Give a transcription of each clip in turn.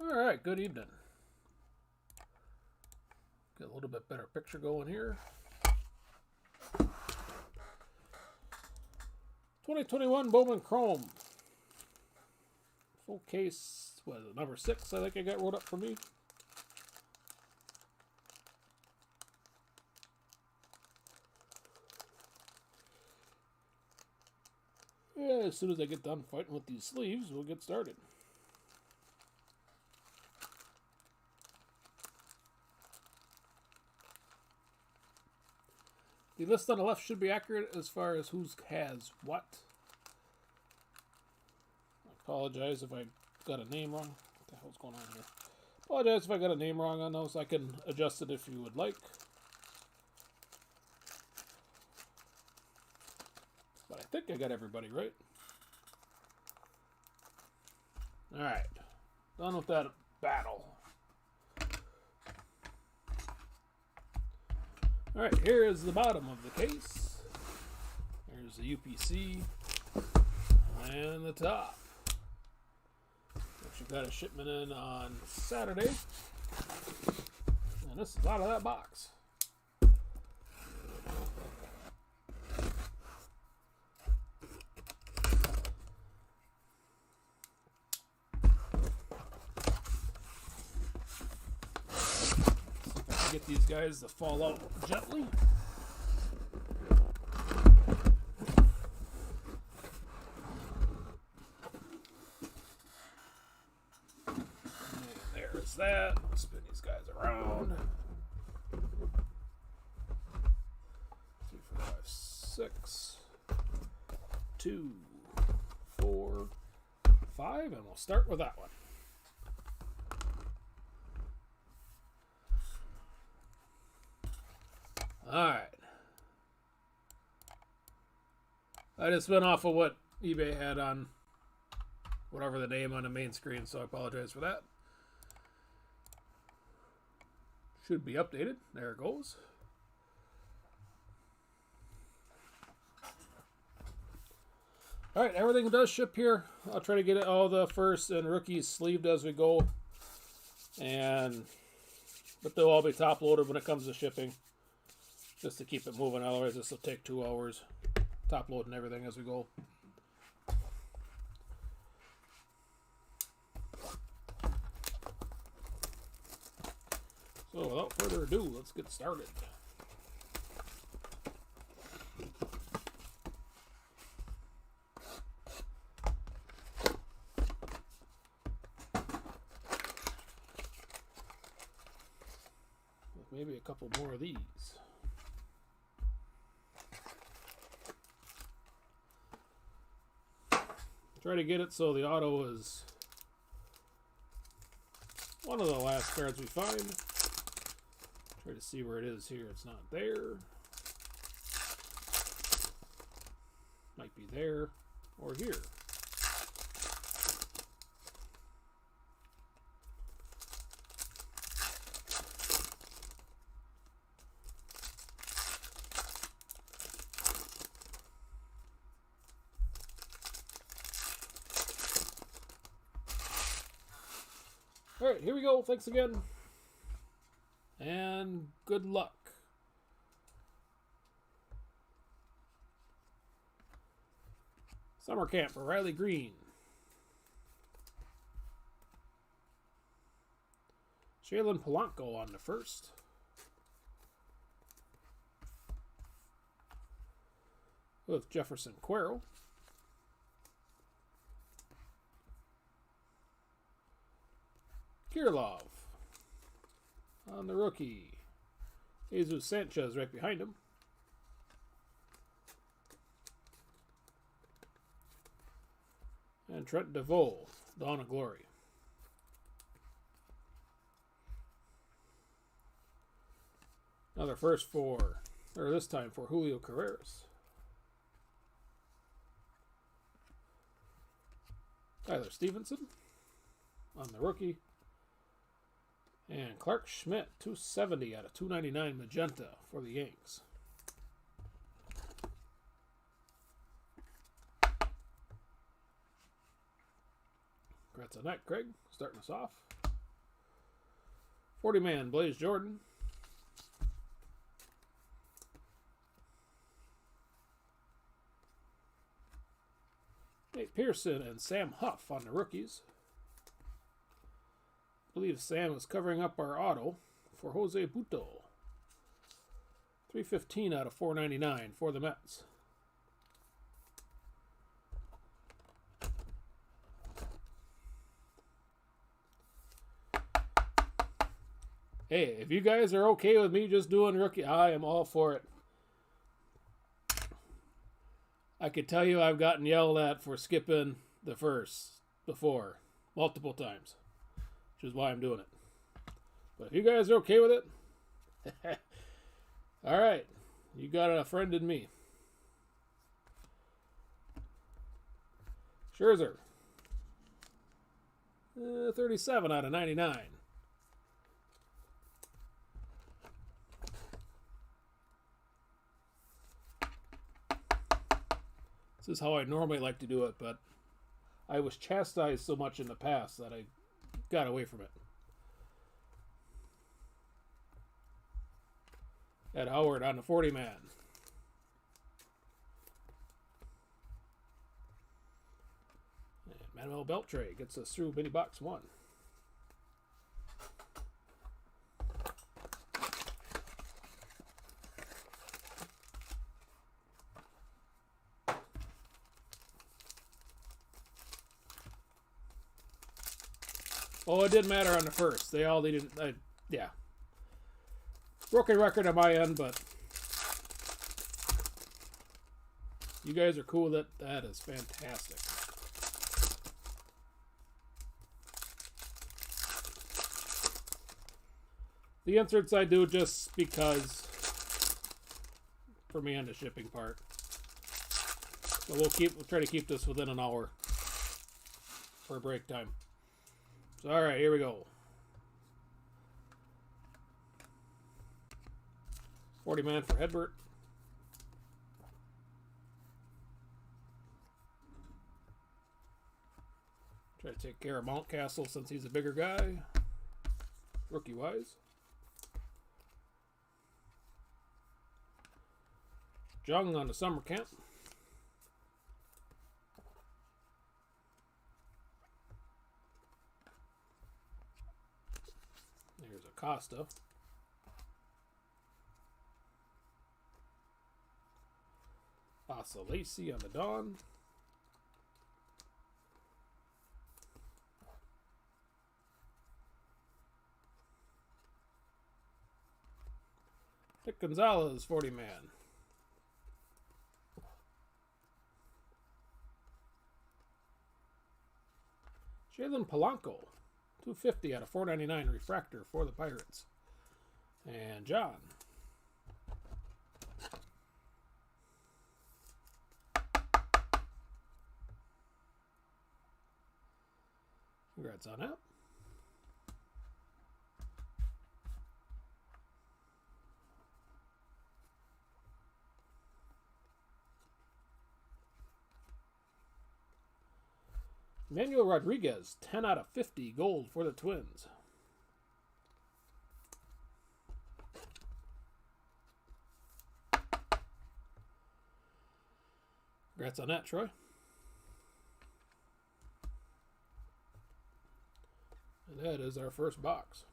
All right, good evening. Get a little bit better picture going here. 2021 Bowman Chrome. Full case, what is it, number 6, I think I got wrote up for me. Yeah, as soon as I get done fighting with these sleeves, we'll get started. The list on the left should be accurate as far as who has what. I apologize if I got a name wrong. What the hell's going on here? Apologize if I got a name wrong on those. I can adjust it if you would like. But I think I got everybody right. Alright. Done with that battle. Alright, here is the bottom of the case. Here's the UPC. And the top. Which got a shipment in on Saturday. And this is out of that box. Get these guys to fall out gently. And there's that. I'll spin these guys around. 3, 4, 5, 6, 2, 4, 5, and we'll start with that one. Alright. I just went off of what eBay had on whatever the name on the main screen, so I apologize for that. Should be updated. There it goes. Alright, everything does ship here. I'll try to get all the first and rookies sleeved as we go. But they'll all be top loaded when it comes to shipping. Just to keep it moving, otherwise this will take 2 hours. Top loading everything as we go. So without further ado, let's get started. With maybe a couple more of these. Try to get it so the auto is one of the last cards we find. Try to see where it is here. It's not there. Might be there or here. Alright, here we go. Thanks again. And good luck. Summer camp for Riley Green. Jalen Polanco on the first. With Jefferson Quero. Kirilov on the rookie. Jesus Sanchez right behind him. And Trent DeVoe, Dawn of Glory. Another first this time for Julio Carreras. Tyler Stevenson on the rookie. And Clark Schmidt, 270 out of 299 magenta for the Yanks. Congrats on that, Craig. Starting us off. 40-man Blaze Jordan. Nate Pearson and Sam Huff on the rookies. I believe Sam is covering up our auto for Jose Buto. 315 out of 499 for the Mets. Hey, if you guys are okay with me just doing rookie, I am all for it. I could tell you I've gotten yelled at for skipping the first before, multiple times, which is why I'm doing it. But if you guys are okay with it, all right, you got a friend in me. Scherzer, 37 out of 99. This is how I normally like to do it, but I was chastised so much in the past that I got away from it. Ed Howard on the 40-man. Manuel Beltre gets us through mini box 1. Oh, it didn't matter on the first. They all needed, yeah. Broken record on my end, but you guys are cool with it. That is fantastic. The inserts I do just because for me on the shipping part. So we'll try to keep this within an hour for break time. So, all right, here we go. 40-man for Hedbert. Try to take care of Mountcastle since he's a bigger guy, rookie-wise. Jung on the summer camp. There's Acosta. Asa Lacey on the Dawn. Nick Gonzalez, 40-man. Jalen Polanco, 250 out of 499 refractor for the Pirates. And John. Congrats on that. Manuel Rodriguez, 10 out of 50 gold for the Twins. Congrats on that, Troy. And that is our first box.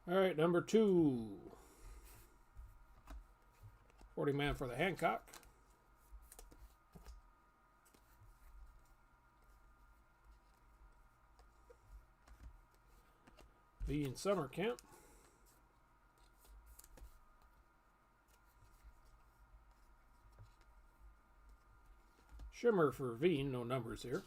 All right, number 2. 40 man for the Hancock. V in summer camp. Shimmer for Veen, no numbers here.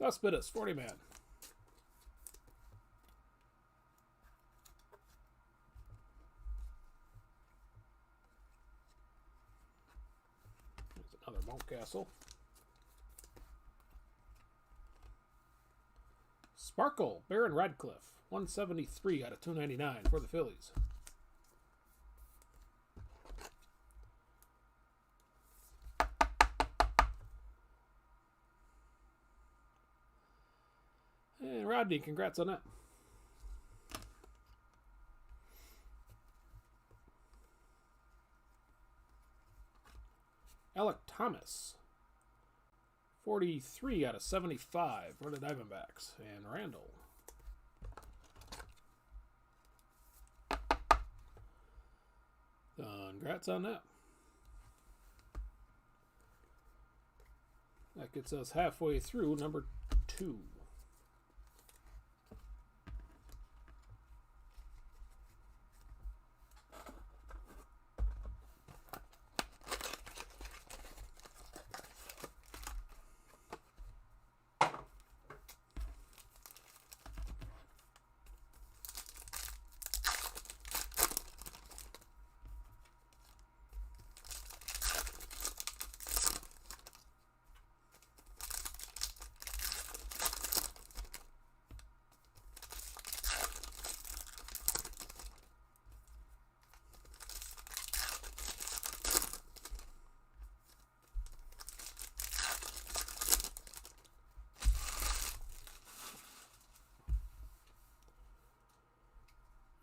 Suspidus, 40 man. There's another Mountcastle. Sparkle, Baron Radcliffe, 173 out of 299 for the Phillies. And Rodney, congrats on that. Alec Thomas, 43 out of 75 for the Diamondbacks. And Randall. Congrats on that. That gets us halfway through number 2.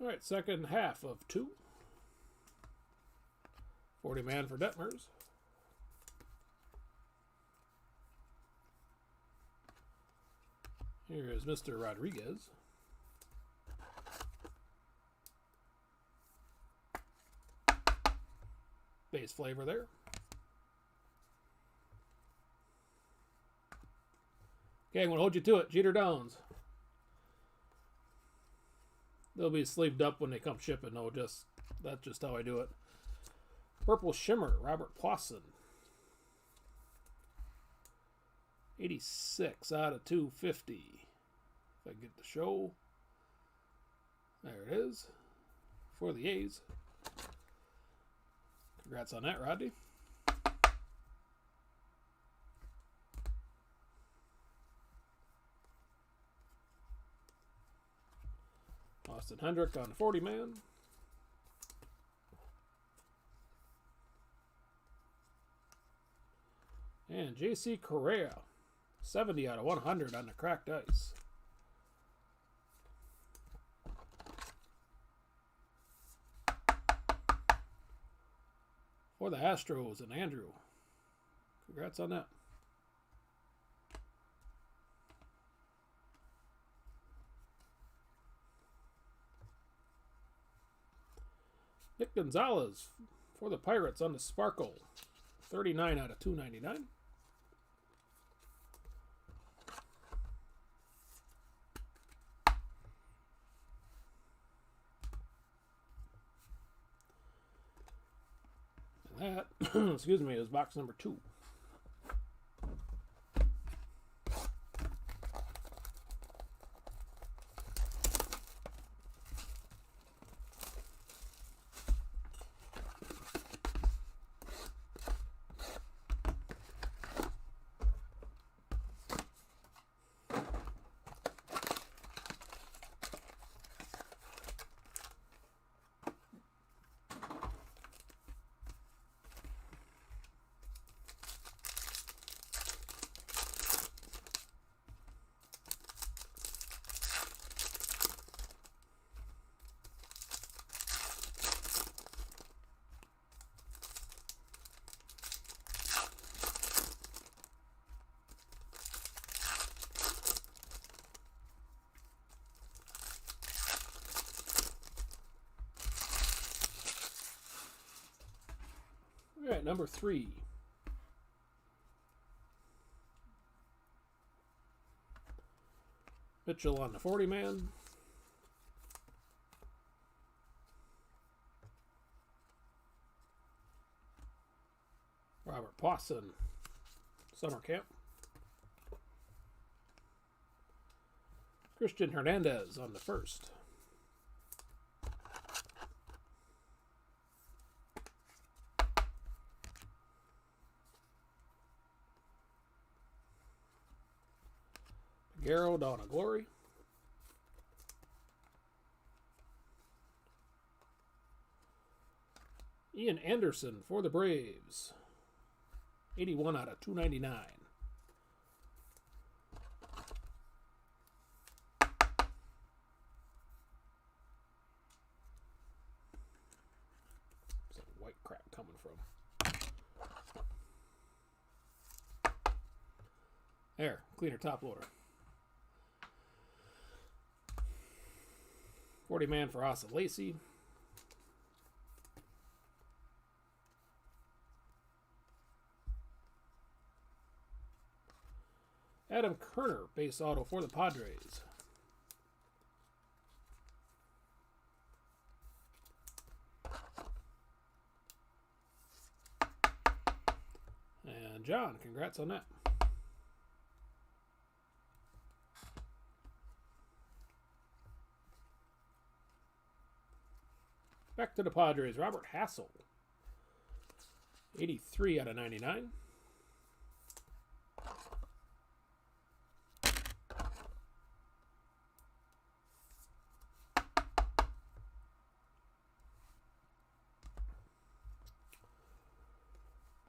All right, second half of 2. 40 man for Detmers. Here is Mr. Rodriguez. Base flavor there. Okay, I'm going to hold you to it. Jeter Downs. They'll be sleeved up when they come shipping. No, that's just how I do it. Purple Shimmer, Robert Pawson. 86 out of 250. If I can get the show. There it is. For the A's. Congrats on that, Rodney. Austin Hendrick on 40 man. And J.C. Correa, 70 out of 100 on the cracked ice. For the Astros and Andrew. Congrats on that. Nick Gonzalez for the Pirates on the Sparkle. 39 out of 299. And that, excuse me, is box number 2. right, number 3. Mitchell on the 40-man. Robert Pawson, summer camp. Christian Hernandez on the 1st. Garrow, Dawn of Glory. Ian Anderson for the Braves. 81 out of 299. Where's that white crap coming from? There, cleaner top loader. 40-man for Asa Lacey. Adam Kerner, base auto for the Padres. And John, congrats on that. Back to the Padres, Robert Hassel. 83 out of 99.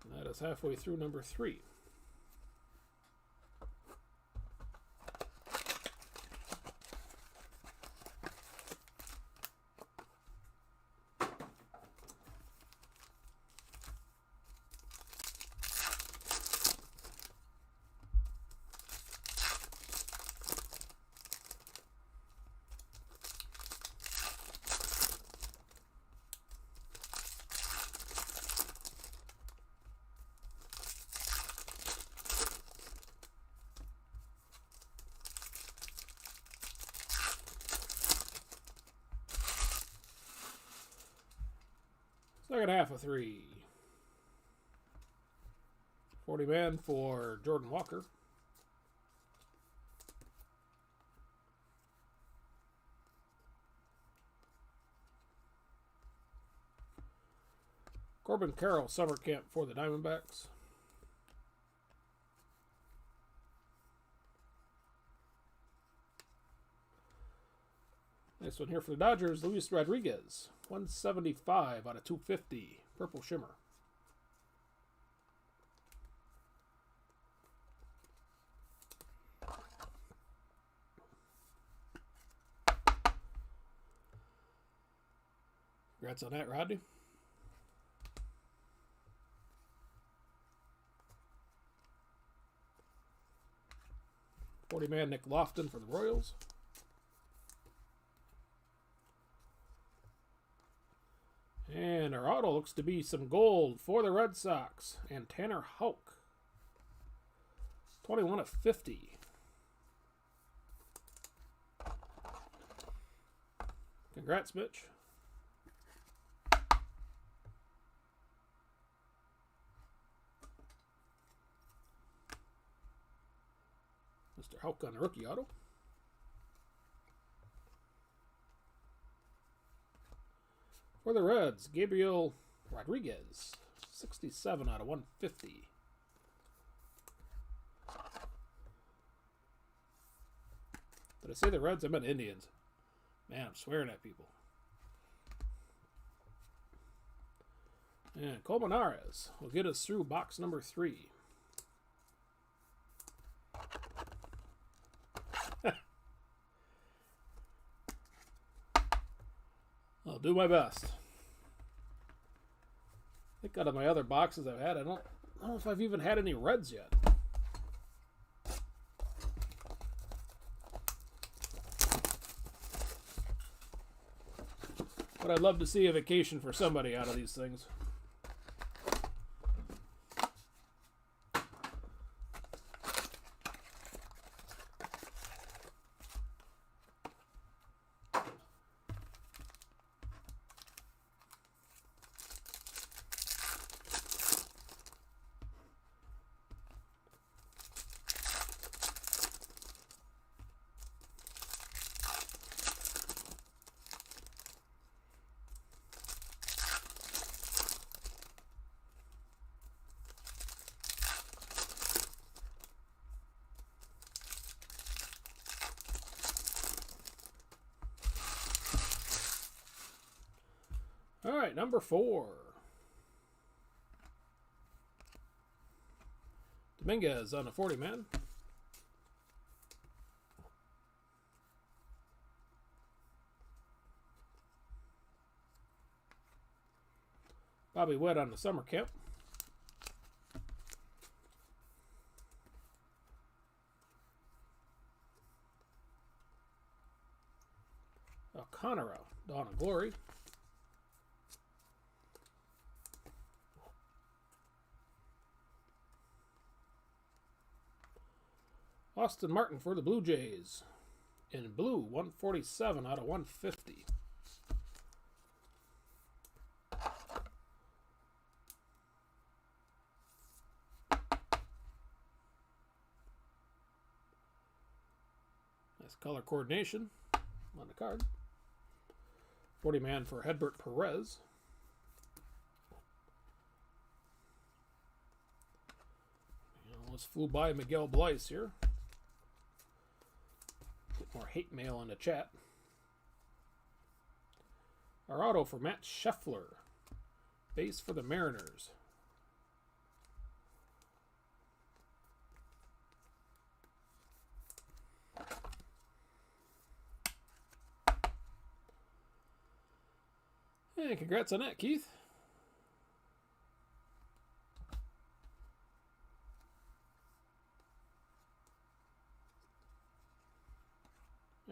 And that is halfway through number 3. Second half of 3. 40-man for Jordan Walker. Corbin Carroll, summer camp for the Diamondbacks. Nice one here for the Dodgers, Luis Rodriguez. 175 out of 250. Purple shimmer. Congrats on that, Rodney. $40-man Nick Lofton for the Royals. And our auto looks to be some gold for the Red Sox. And Tanner Houck. 21 of 50. Congrats, Mitch. Mr. Houck on the rookie auto. For the Reds, Gabriel Rodriguez, 67 out of 150. Did I say the Reds? I meant Indians. Man, I'm swearing at people. And Colmenares will get us through box number 3. I'll do my best. I think out of my other boxes I've had, I don't know if I've even had any Reds yet. But I'd love to see a vacation for somebody out of these things. All right, number 4. Dominguez on a 40-man. Bobby Witt on the summer camp. Conroe, Dawn of Glory. Austin Martin for the Blue Jays. In blue, 147 out of 150. Nice color coordination on the card. 40-man for Hedbert Perez. Let's flew by Miguel Bleis here. Get more hate mail in the chat. Our auto for Matt Scheffler. Base for the Mariners. Hey, congrats on that, Keith.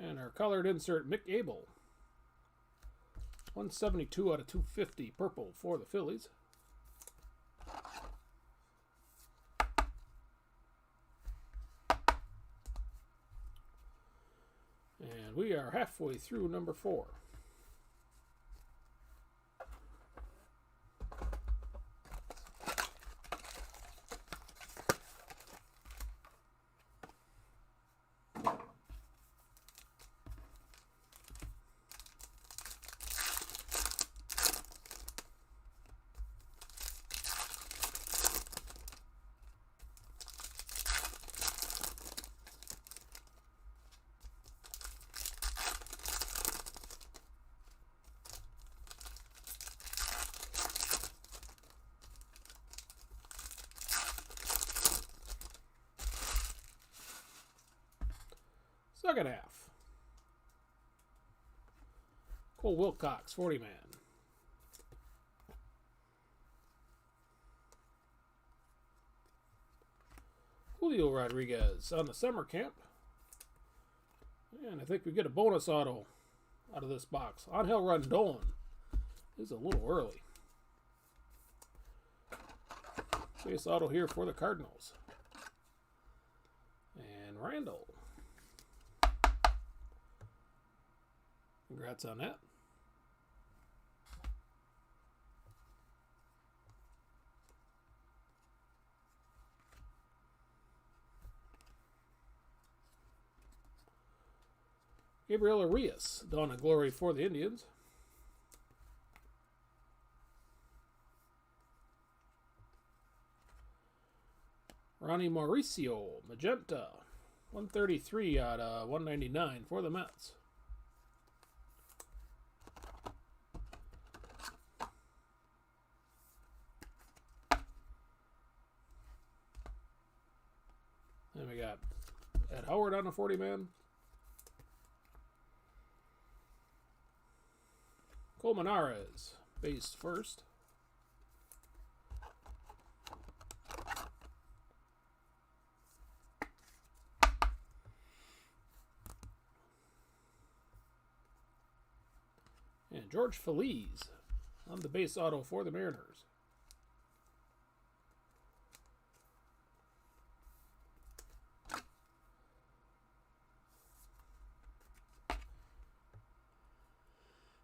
And our colored insert, Mick Abel. 172 out of 250, purple for the Phillies. And we are halfway through number 4. Second half. Cole Wilcox, 40-man. Julio Rodriguez on the summer camp. And I think we get a bonus auto out of this box. Angel Rondon is a little early. Base auto here for the Cardinals. And Randall. Congrats on that. Gabriel Arias, Dawn of Glory for the Indians. Ronnie Mauricio, magenta, 133 out of 199 for the Mets. Then we got Ed Howard on a 40-man. Colmenares, base first. And George Feliz on the base auto for the Mariners.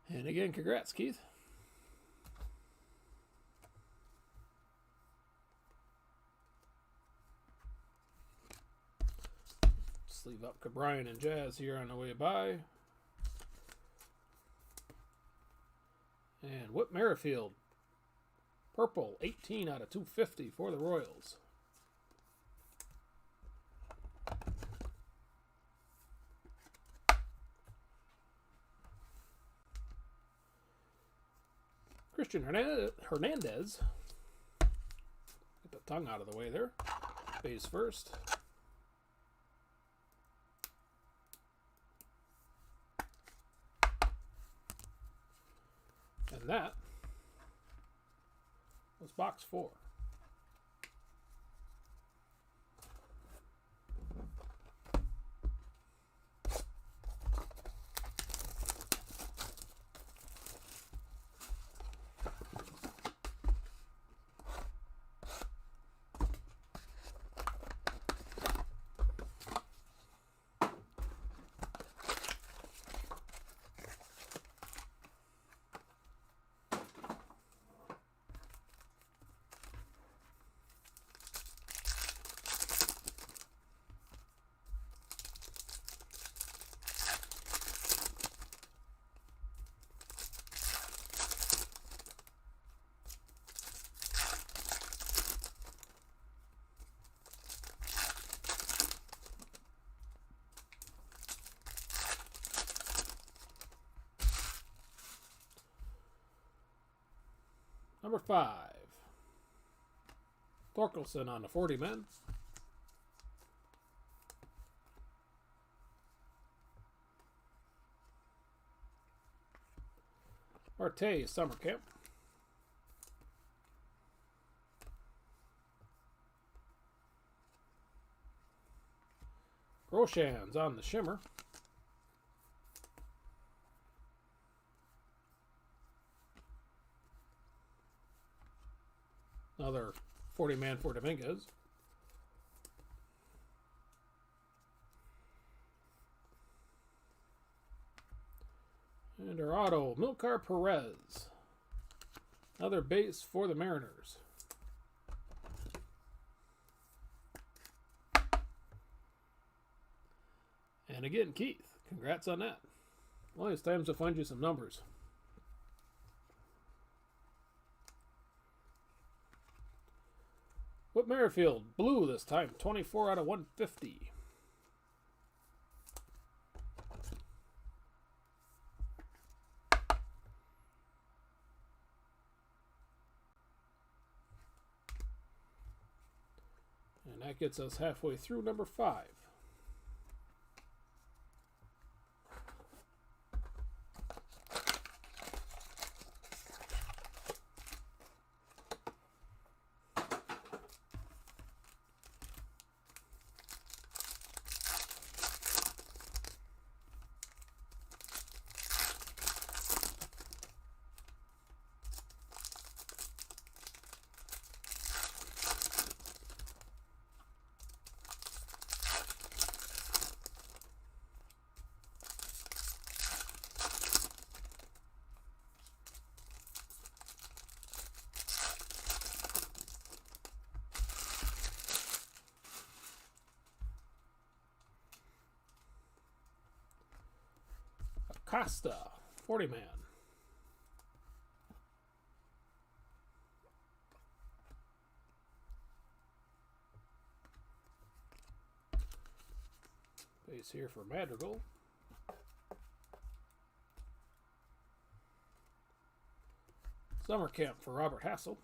And again, congrats, Keith. Sleeve up Cabrian and Jazz here on the way by. And Whit Merrifield, purple, 18 out of 250 for the Royals. Christian Hernandez. Get the tongue out of the way there. Base first. And that was box 4. Number 5. Thorkelson on the 40 men. Marte, summer camp. Groshans on the shimmer. Another 40 man for Dominguez. And our auto, Milcar Perez. Another base for the Mariners. And again, Keith, congrats on that. Well, it's time to find you some numbers. Whit Merrifield, blue this time, 24 out of 150. And that gets us halfway through number 5. Costa, 40 man. Base here for Madrigal. Summer camp for Robert Hassel.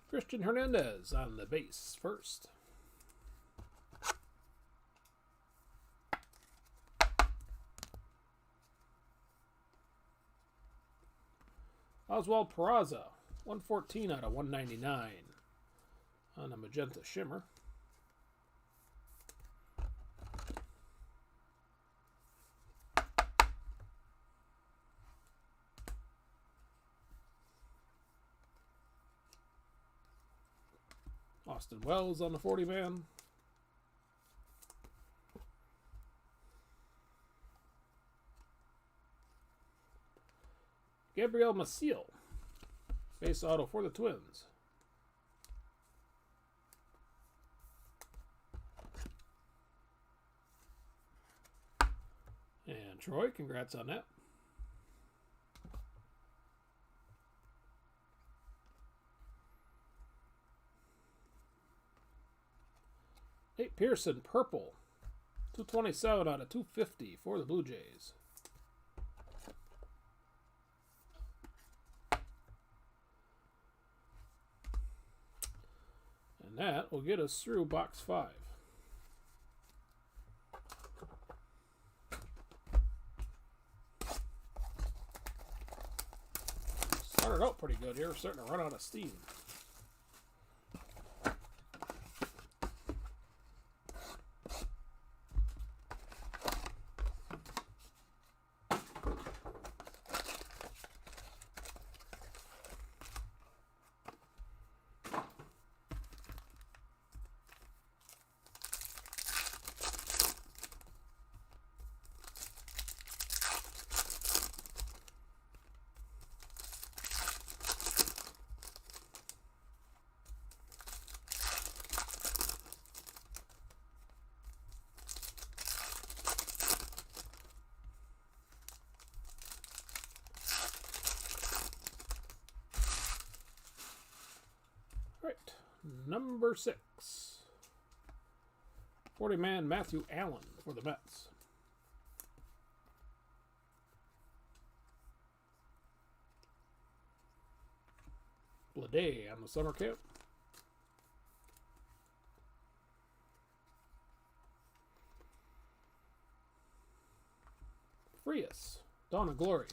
Christian Hernandez on the base first. Oswald Peraza, 114 out of 199 on a magenta shimmer. Austin Wells on the 40 man. Gabriel Maciel, base auto for the Twins. And Troy, congrats on that. Nate Pearson, purple, 227 out of 250 for the Blue Jays. And that will get us through box 5. Started out pretty good here. We're starting to run out of steam. Number 6. 40-man Matthew Allen for the Mets. Blade on the summer camp. Frias, Dawn of Glory.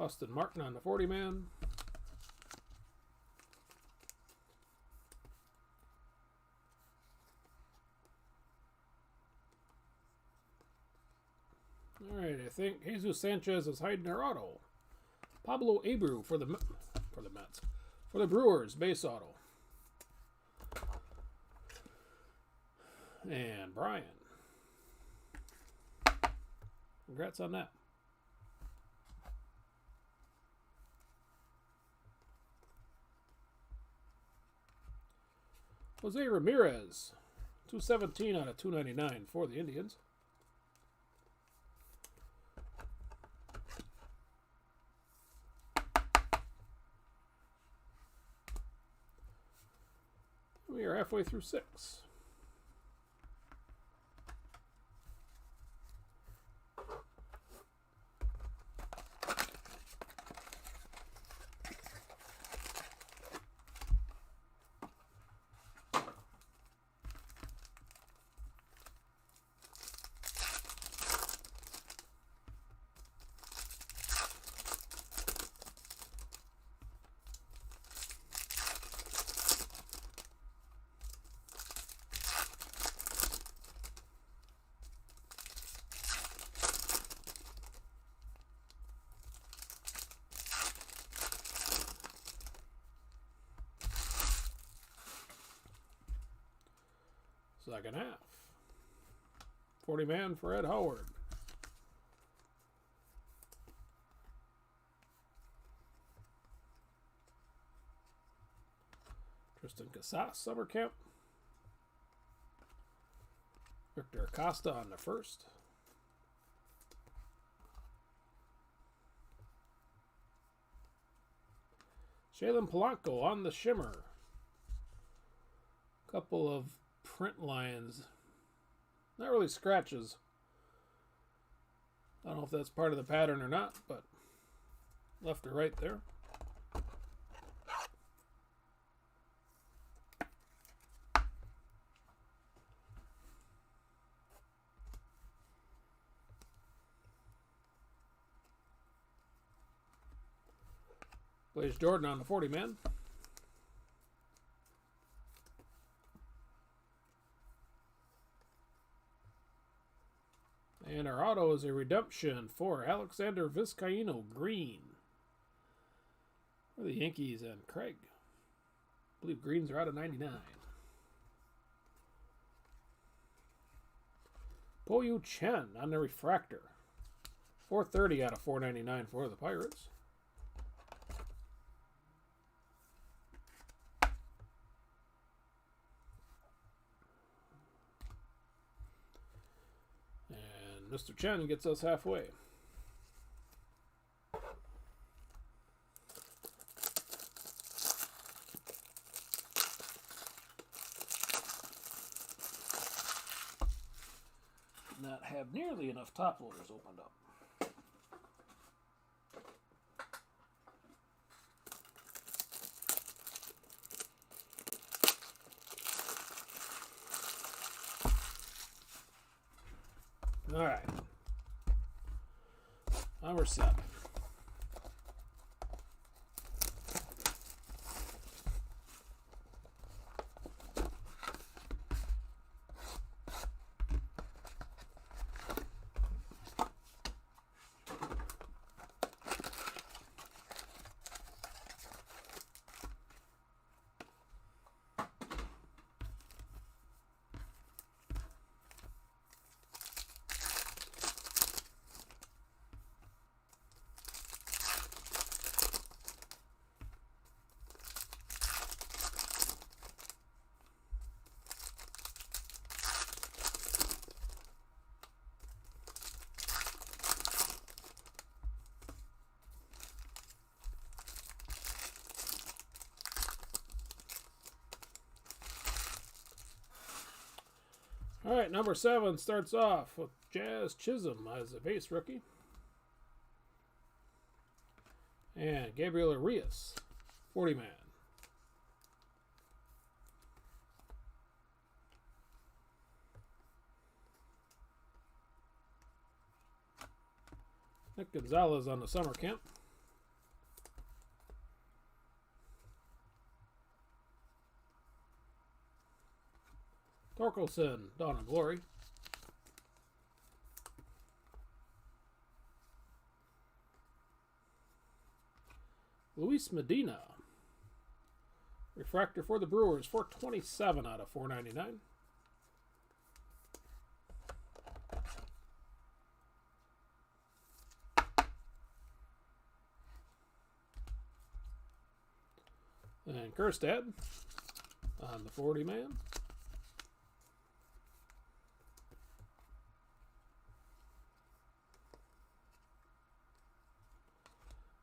Austin Martin on the 40-man. All right, I think Jesus Sanchez is hiding our auto. Pablo Abreu for the Mets. For the Brewers, base auto. And Brian. Congrats on that. Jose Ramirez, 217 out of 299 for the Indians. We are halfway through 6. Second half. 40-man for Ed Howard. Tristan Casas, summer camp. Victor Acosta on the first. Shailen Polanco on the shimmer. Couple of print lines. Not really scratches. I don't know if that's part of the pattern or not, but left or right there. Blaze Jordan on the 40-man. And our auto is a redemption for Alexander Vizcaíno Green. For the Yankees and Craig. I believe greens are out of 99. Poyu Chen on the refractor. 430 out of 499 for the Pirates. Mr. Chen gets us halfway. Did not have nearly enough top loaders opened up. All right. Number 7. All right, number 7 starts off with Jazz Chisholm as a base rookie. And Gabriel Arias, 40-man. Nick Gonzalez on the summer camp. Torkelson, Dawn and Glory. Luis Medina. Refractor for the Brewers, 427 out of 499. And Kerstad on the 40-man.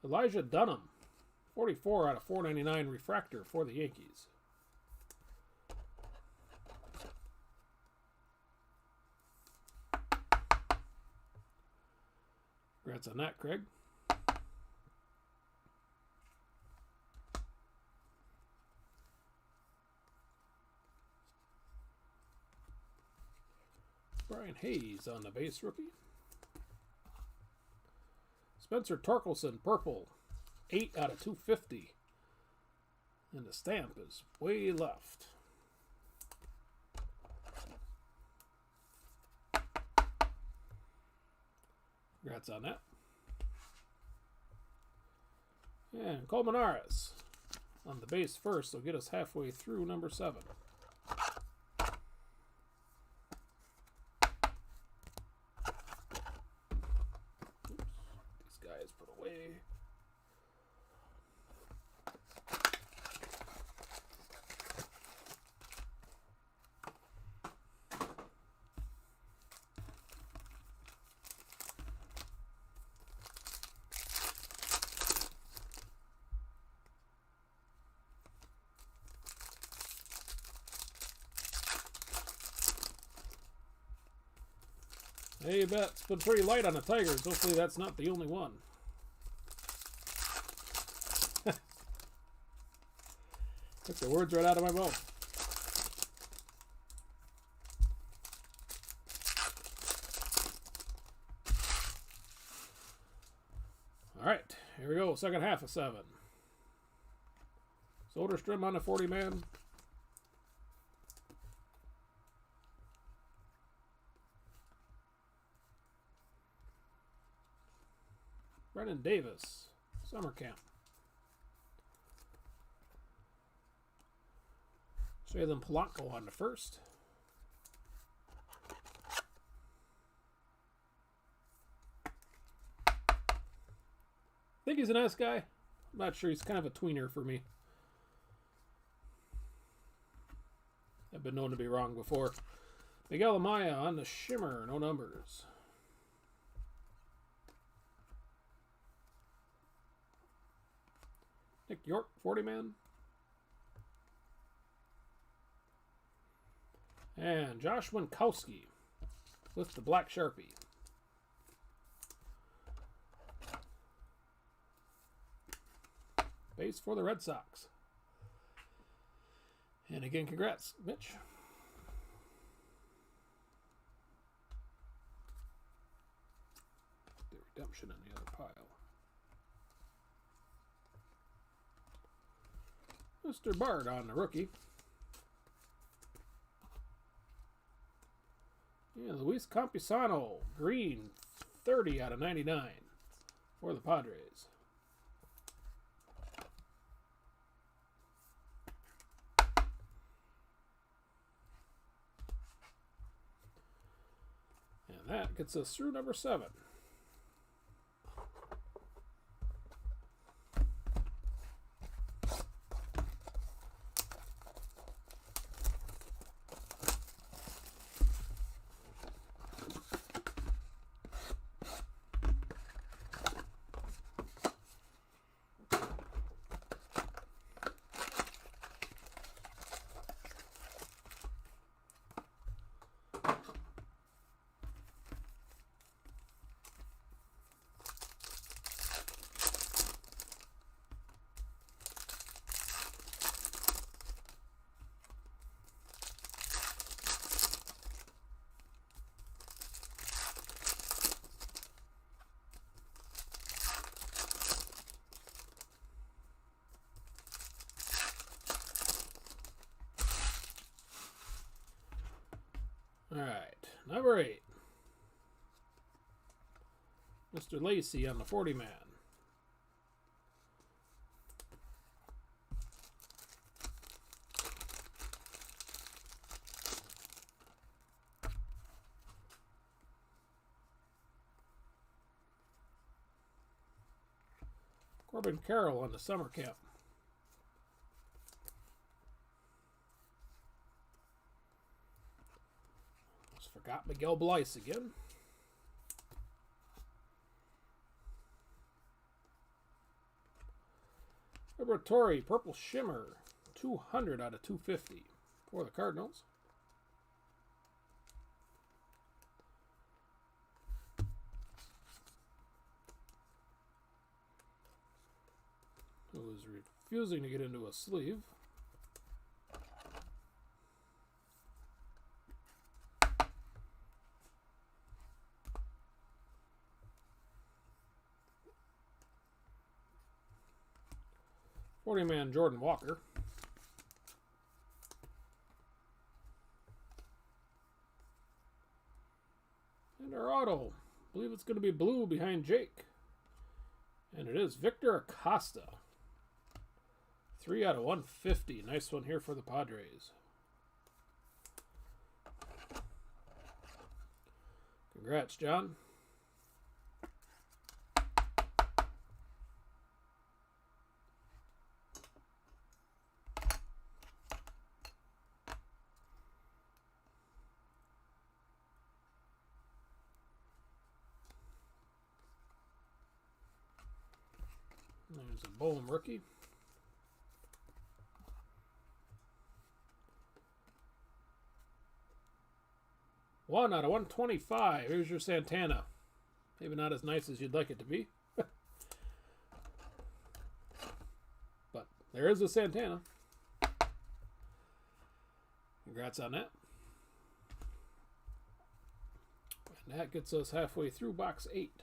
Elijah Dunham, 44 out of 499 refractor for the Yankees. Congrats on that, Craig. Brian Hayes on the base rookie. Spencer Torkelson, purple, 8 out of 250. And the stamp is way left. Congrats on that. And Colmenares on the base first will get us halfway through number 7. Hey, you bet. It's been pretty light on the Tigers. Hopefully that's not the only one. Took the words right out of my mouth. All right, here we go. Second half of 7. Soderstrom on the 40-man. Brennan Davis, summer camp. Jalen Polanco on the first. I think he's an S guy. I'm not sure. He's kind of a tweener for me. I've been known to be wrong before. Miguel Amaya on the shimmer, no numbers. Nick York, 40-man. And Josh Winkowski with the black Sharpie. Base for the Red Sox. And again, congrats, Mitch. redemption in the other pile. Mr. Bard on the rookie. And Luis Campusano, green, 30 out of 99 for the Padres. And that gets us through number 7. All right, number 8. Mr. Lacey on the 40-man. Corbin Carroll on the summer camp. Forgot Miguel Blyce again. Laboratory Purple Shimmer, 200 out of 250 for the Cardinals. Who is refusing to get into a sleeve. Man Jordan Walker. And our auto. I believe it's going to be blue behind Jake. And it is Victor Acosta. 3 out of 150. Nice one here for the Padres. Congrats, John. There's a Bowman rookie. One out of 125. Here's your Santana. Maybe not as nice as you'd like it to be. But there is a Santana. Congrats on that. And that gets us halfway through box 8.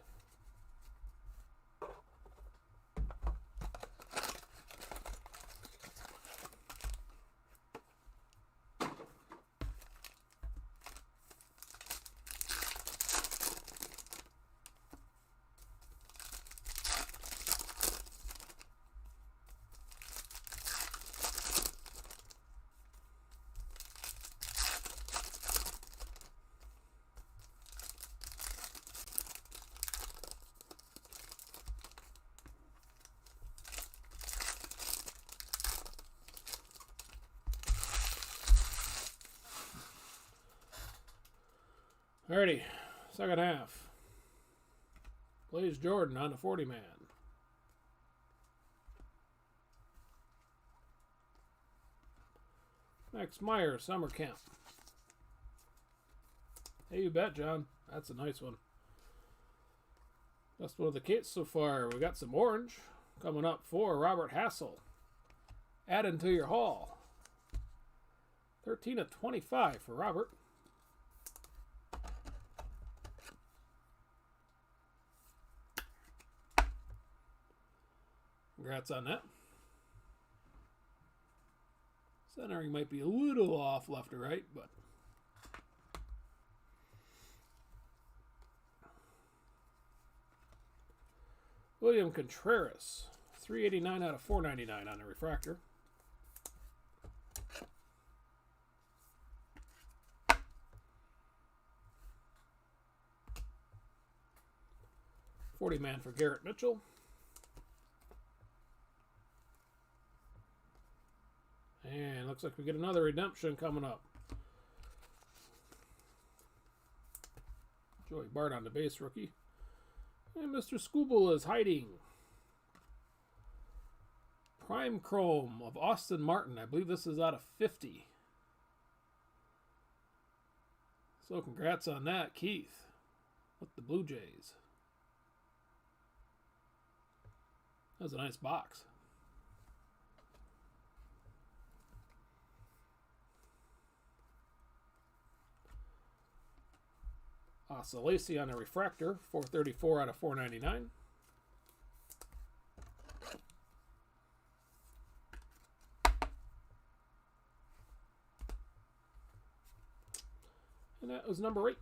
Alrighty, second half. Blaze Jordan on the 40-man. Max Meyer, summer camp. Hey, you bet, John. That's a nice one. That's one of the kits so far. We got some orange coming up for Robert Hassel. Adding to your haul. 13 of 25 for Robert. Congrats on that. Centering might be a little off left or right, but William Contreras, 389 out of 499 on the refractor. $40 for Garrett Mitchell. And looks like we get another redemption coming up. Joey Bart on the base, rookie. And Mr. Scooble is hiding. Prime Chrome of Austin Martin. I believe this is out of 50. So congrats on that, Keith, with the Blue Jays. That was a nice box. Lacey on a refractor, 434 out of 499. And that was number 8.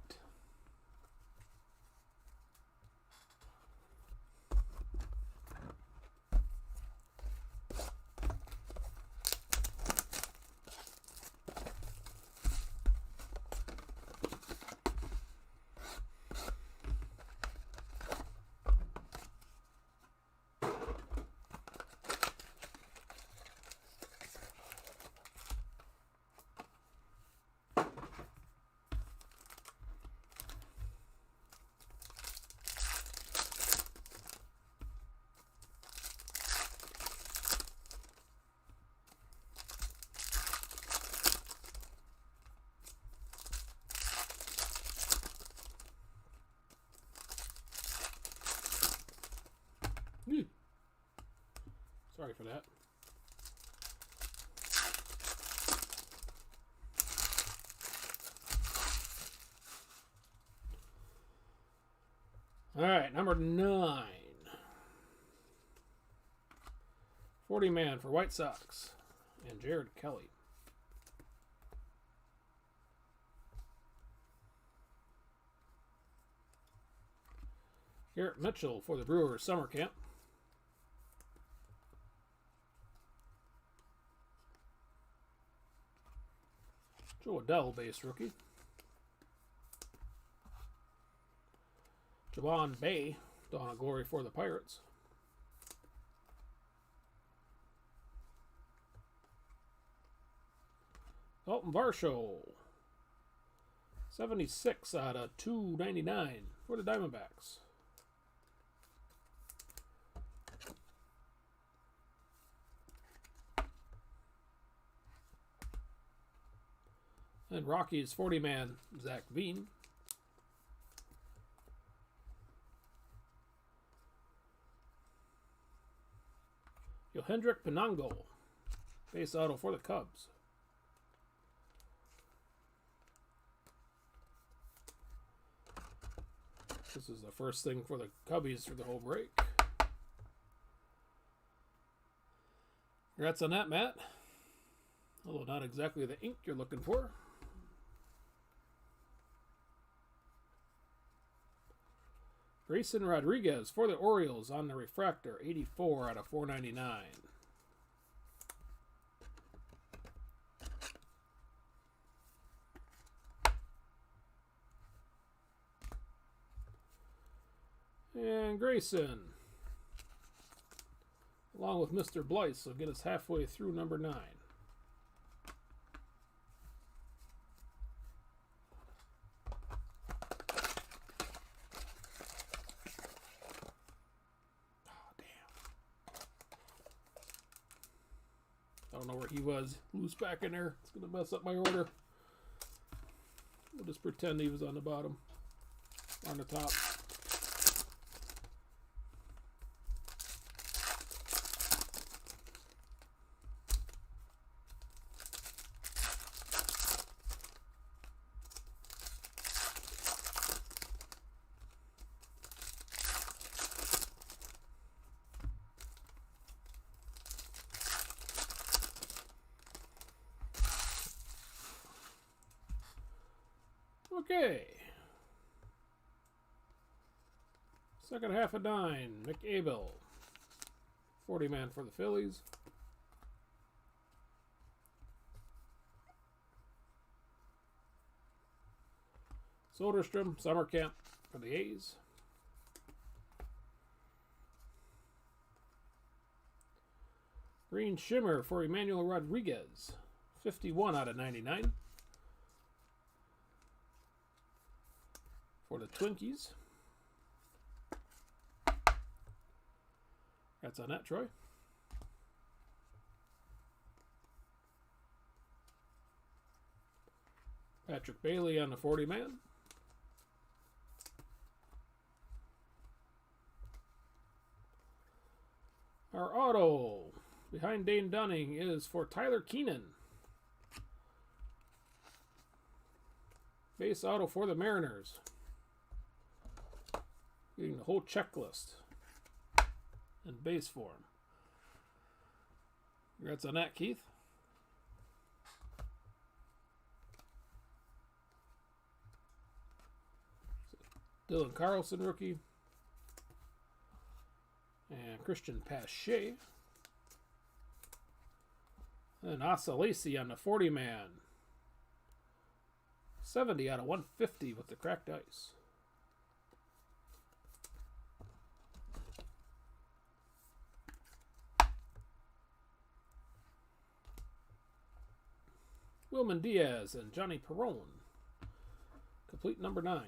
Sorry for that. All right, number 9. 40-man for White Sox and Jared Kelly. Garrett Mitchell for the Brewers summer camp. Joe Adell, base rookie. Javon Bay, Dawn of Glory for the Pirates. Dalton Varsho, 76 out of 299 for the Diamondbacks. And Rockies 40-man Zach Veen. Yohendrick Pinango, base auto for the Cubs. This is the first thing for the Cubbies for the whole break. Congrats on that, Matt. Although not exactly the ink you're looking for. Grayson Rodriguez for the Orioles on the refractor, 84 out of 499. And Grayson, along with Mr. Blythe, will get us halfway through number 9. I don't know where he was. Loose back in there. It's going to mess up my order. We'll just pretend he was on the bottom. On the top. Okay. Second half of 9. McAbel. 40-man for the Phillies. Soderstrom, summer camp for the A's. Green Shimmer for Emmanuel Rodriguez. 51 out of 99. For the Twinkies. That's on that, Troy. Patrick Bailey on the 40-man. Our auto behind Dane Dunning is for Tyler Keenan. Base auto for the Mariners. Getting the whole checklist in base form. Congrats on that, Keith. Dylan Carlson, rookie. And Christian Pache. And Asa Lacy on the 40-man. 70 out of 150 with the cracked ice. Wilman Diaz and Johnny Perone. Complete number 9.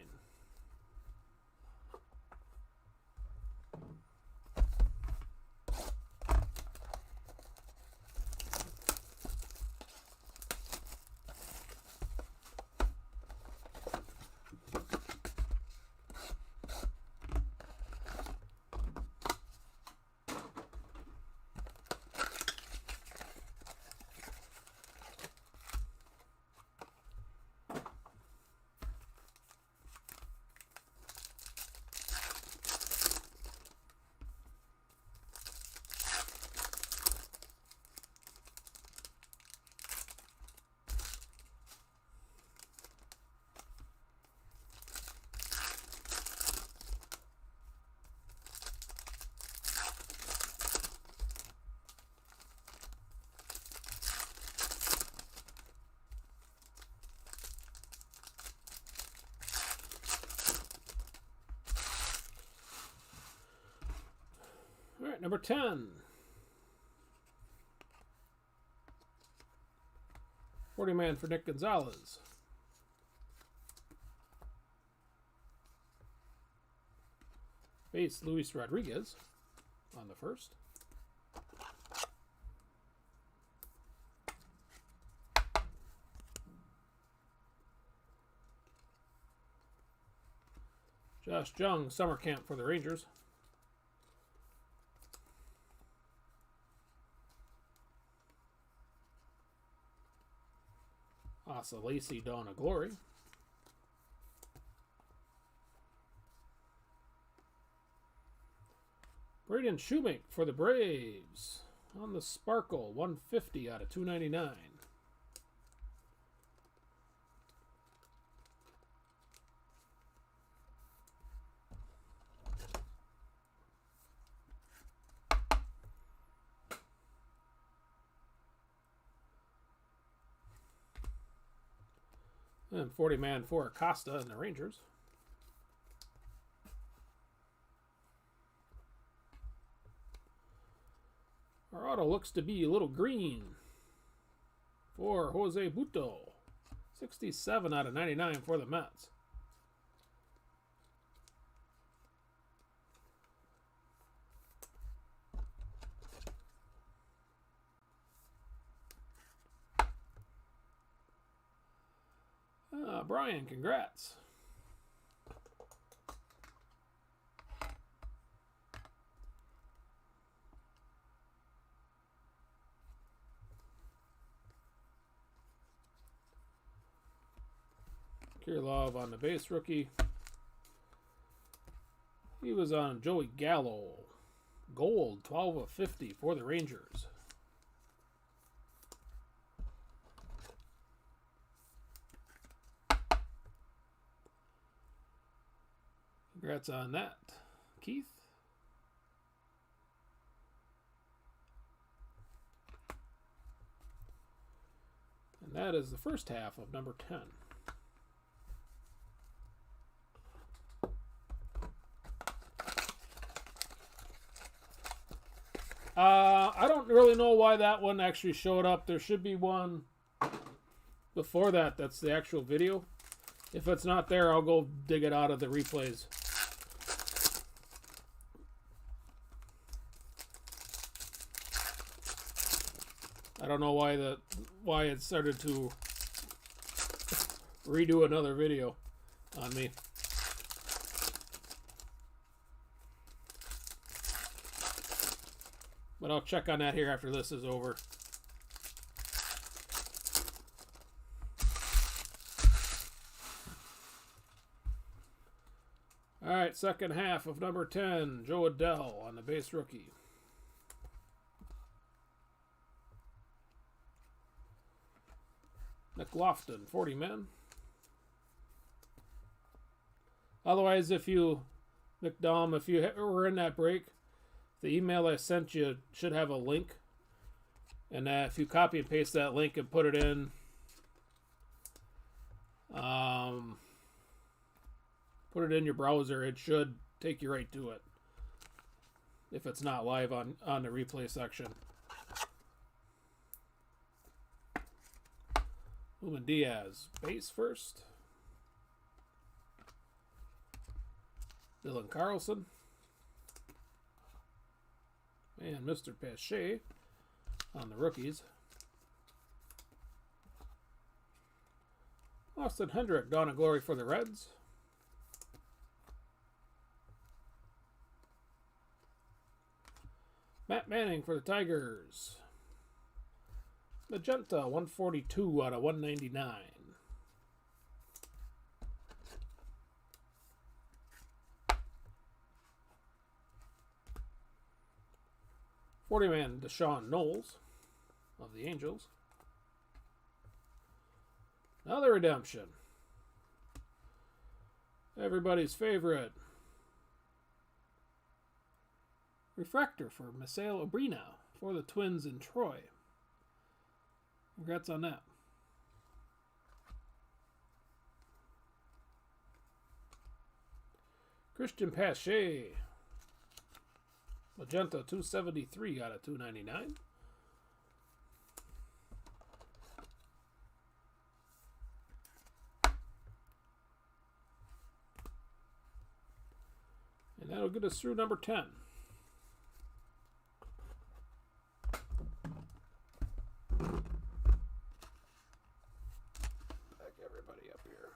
All right, number 10. 40-man for Nick Gonzalez. Base Luis Rodriguez on the first. Josh Jung, summer camp for the Rangers. Asa Lacy, Dawn of Glory. Braden Shoemake for the Braves. On the Sparkle, 150 out of 299. And 40-man for Acosta and the Rangers. Our auto looks to be a little green for Jose Buto. 67 out of 99 for the Mets. Brian, congrats. Kirilov on the base rookie. He was on Joey Gallo. Gold, 12 of 50 for the Rangers. Congrats on that, Keith. And that is the first half of number 10. I don't really know why that one actually showed up. There should be one before that. That's the actual video. If it's not there, I'll go dig it out of the replays. I don't know why it started to redo another video on me. But I'll check on that here after this is over. All right, second half of number 10, Joe Adell on the base rookie. McLaughlin, 40 men. Otherwise, if you, McDom, if you were in that break, the email I sent you should have a link. And if you copy and paste that link and put it in, your browser, it should take you right to it. If it's not live on the replay section. Bowman Diaz, base first. Dylan Carlson. And Mr. Pache on the rookies. Austin Hendrick, Dawn of Glory for the Reds. Matt Manning for the Tigers. Magenta, 142 out of 199. $40-man Deshaun Knowles of the Angels. Another redemption. Everybody's favorite. Refractor for Misael Obrina for the Twins in Troy. Congrats on that. Christian Pache. Magenta, 273 out of 299. And that'll get us through number 10. Back everybody up here.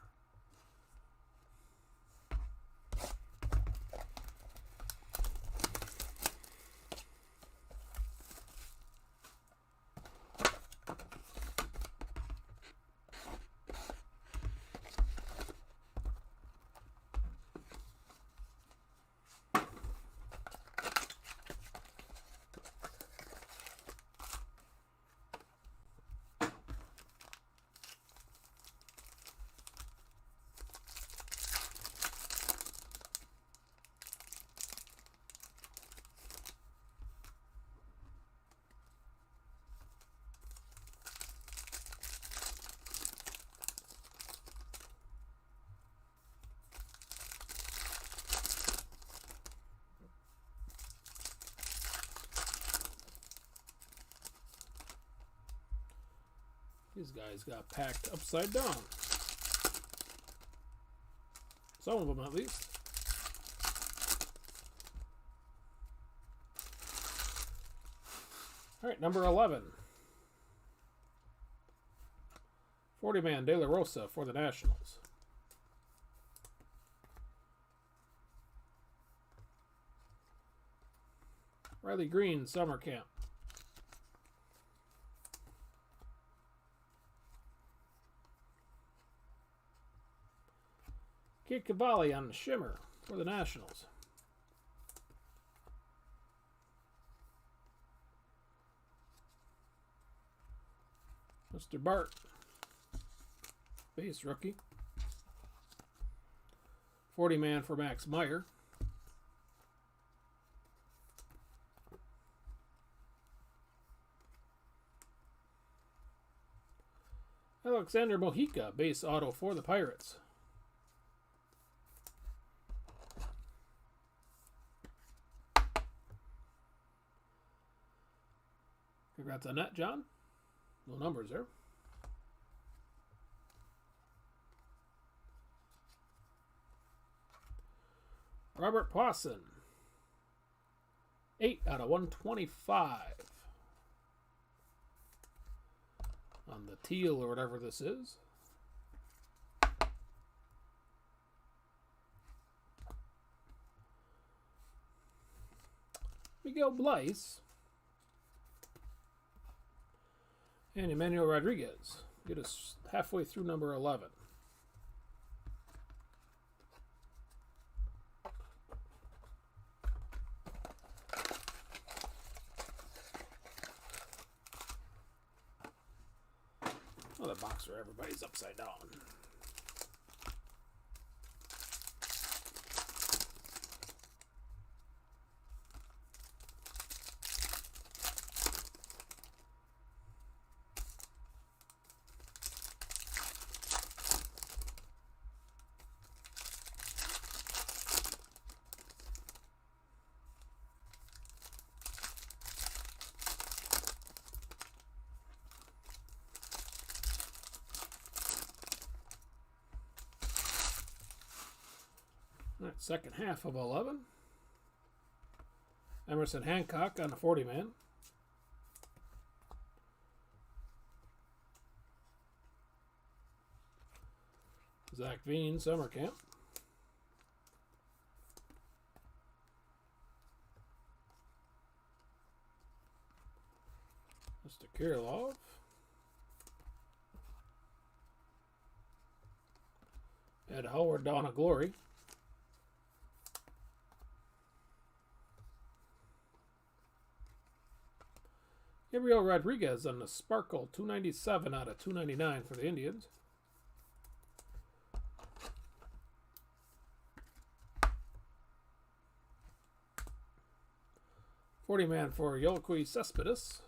These guys got packed upside down. Some of them, at least. All right, number 11. 40-man De La Rosa for the Nationals. Riley Green, summer camp. Kate Cavalli on the shimmer for the Nationals. Mr. Bart, base rookie. 40-man for Max Meyer. Alexander Mojica, base auto for the Pirates. Congrats on that, John. No numbers there. Robert Pawson. 8 out of 125. On the teal or whatever this is. Miguel Bleis. And Emmanuel Rodriguez. Get us halfway through number 11. Oh, the box where everybody's upside down. All right, second half of 11. Emerson Hancock on the 40-man. Zach Veen, summer camp. Mr. Kirilov. Ed Howard, Dawn of Glory. Gabriel Rodriguez on the Sparkle, 297 out of 299 for the Indians. $40-man for Yoelqui Cespedes.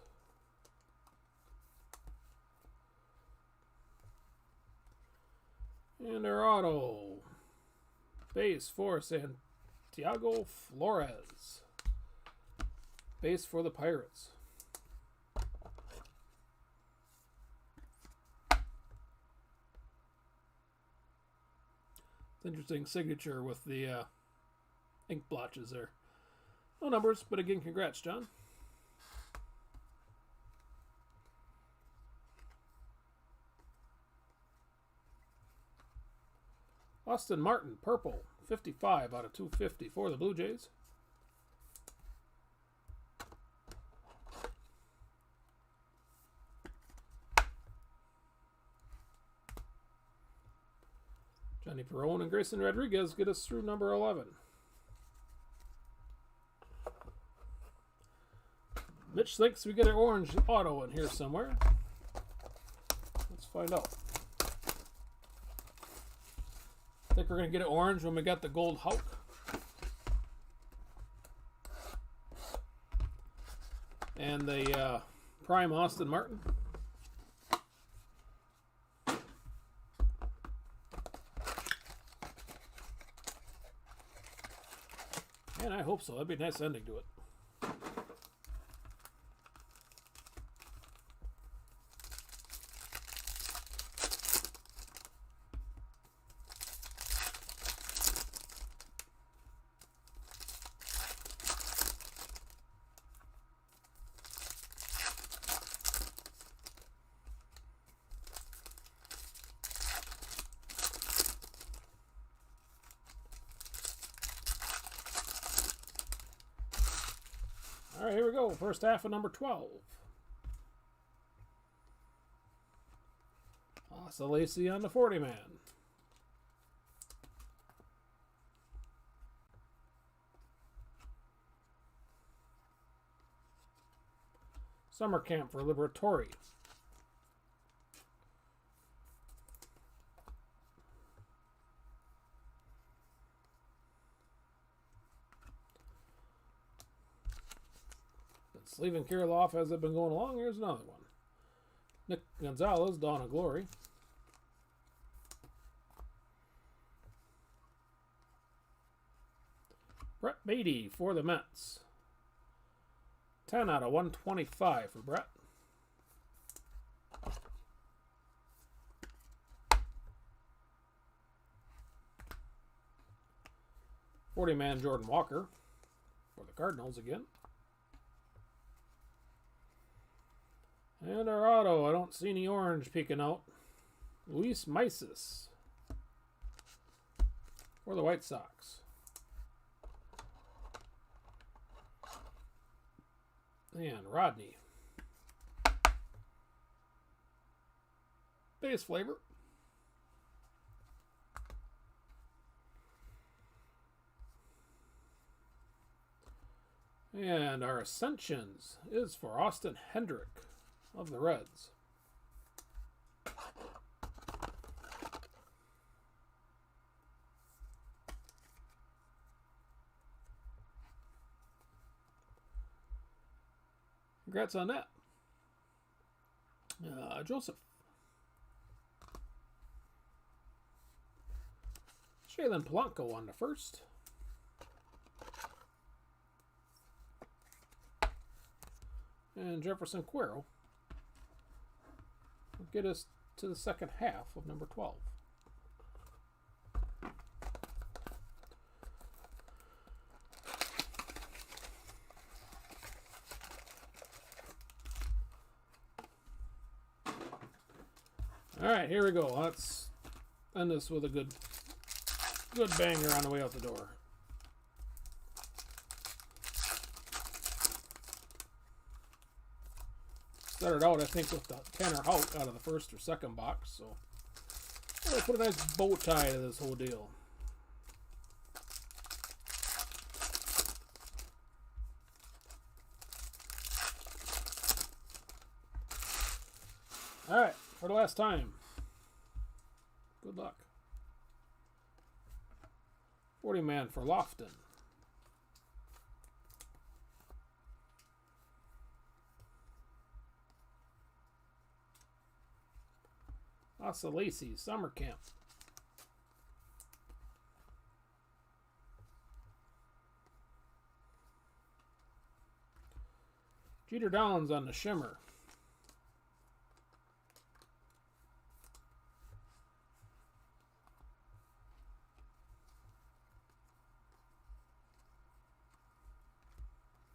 And our auto. Base for Santiago Flores. Base for the Pirates. Interesting signature with the ink blotches there. No numbers, but again, congrats, John. Austin Martin, purple, 55 out of 250 for the Blue Jays. Johnny Perone and Grayson Rodriguez get us through number 11. Mitch thinks we get an orange auto in here somewhere. Let's find out. Think we're going to get an orange when we got the gold Hulk. And the prime Austin Martin. And I hope so. That'd be a nice ending to it. All right, here we go. First half of number 12. Asa Lacy on the 40-man. Summer camp for Liberatore. Giants leaving Kirilloff as they've been going along. Here's another one. Nick Gonzalez, Dawn of Glory. Brett Beatty for the Mets. 10 out of 125 for Brett. $40-man Jordan Walker for the Cardinals again. And our auto, I don't see any orange peeking out. Luis Mises for the White Sox. And Rodney. Base flavor. And our Ascensions is for Austin Hendrick of the Reds. Congrats on that. Joseph. Jalen Polanco on the first. And Jefferson Cuero will get us to the second half of number 12. All right, here we go. Let's end this with a good banger on the way out the door. Started out, I think, with the Tanner Houck out of the first or second box, so I'll put a nice bow tie to this whole deal. All right, for the last time. Good luck. 40-man for Lofton. Asa Lacy, Summer Camp. Jeter Downs on the shimmer.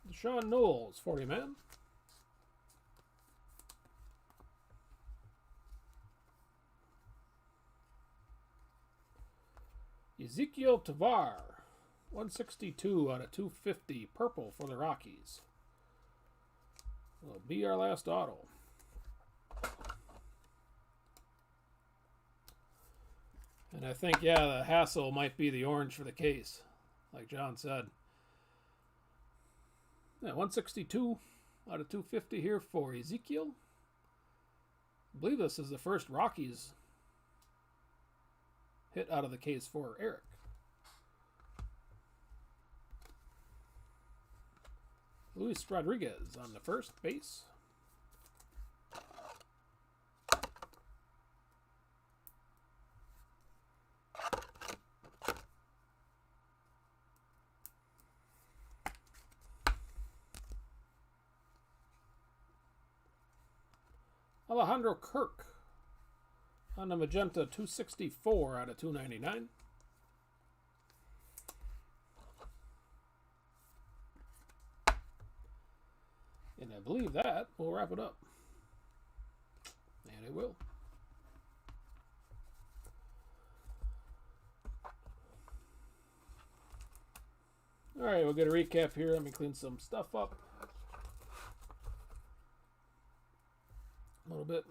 Deshaun Knowles, 40-man. Ezekiel Tavar, 162 out of 250, purple for the Rockies. Will be our last auto. And I think, yeah, the hassle might be the orange for the case, like John said. Yeah, 162 out of 250 here for Ezekiel. I believe this is the first Rockies hit out of the case for Eric. Luis Rodriguez on the first base. Alejandro Kirk on the magenta, 264 out of 299. And I believe that will wrap it up. And it will. All right, we'll get a recap here. Let me clean some stuff up a little bit.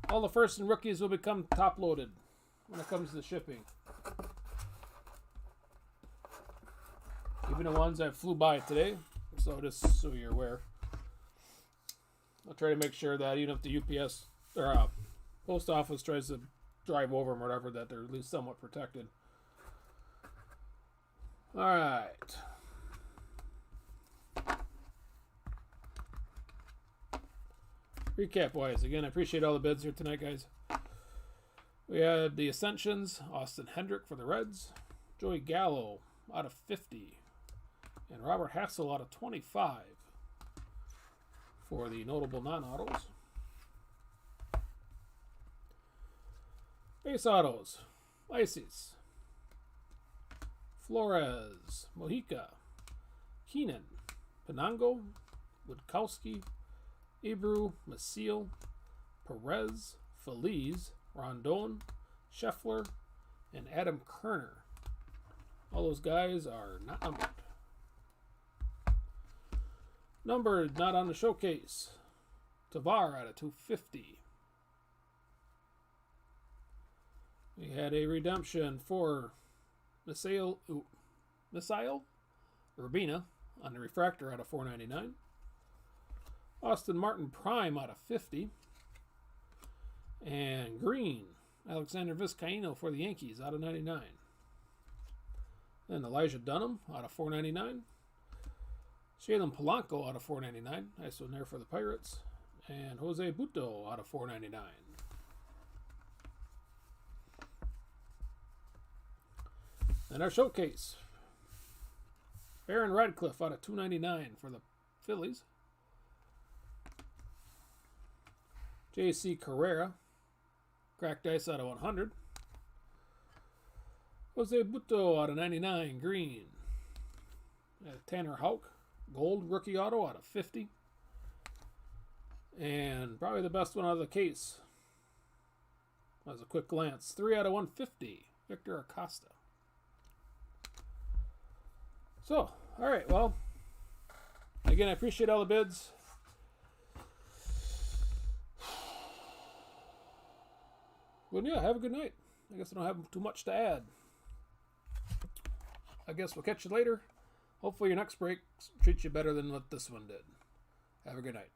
All the first and rookies will become top-loaded when it comes to shipping. Even the ones I flew by today, so just so you're aware. I'll try to make sure that even if the UPS or post office tries to drive over them or whatever, that they're at least somewhat protected. All right. Recap wise, again, I appreciate all the bids here tonight, guys. We had the Ascensions, Austin Hendrick for the Reds, Joey Gallo out of 50, and Robert Hassel out of 25 for the notable non-autos. Base autos, Ices, Flores, Mojica, Keenan, Penango, Witkowski, Abreu, Maciel, Perez, Feliz, Rondon, Scheffler, and Adam Kerner. All those guys are not numbered. Numbered, not on the showcase. Tavar out of 250. We had a redemption for Misael Urbina on the refractor out of 499. Austin Martin Prime out of 50. And green, Alexander Vizcaino for the Yankees out of 99. Then Elijah Dunham out of 499. Shalen Polanco out of 499. Nice one there for the Pirates. And Jose Buto out of 499. And our showcase. Aaron Radcliffe out of 299 for the Phillies. J.C. Carrera, cracked ice out of 100. Jose Buto out of 99, green. Tanner Houck, gold rookie auto out of 50. And probably the best one out of the case. That was a quick glance. 3 out of 150, Victor Acosta. So, all right, well, again, I appreciate all the bids. Well, yeah, have a good night. I guess I don't have too much to add. I guess we'll catch you later. Hopefully your next break treats you better than what this one did. Have a good night.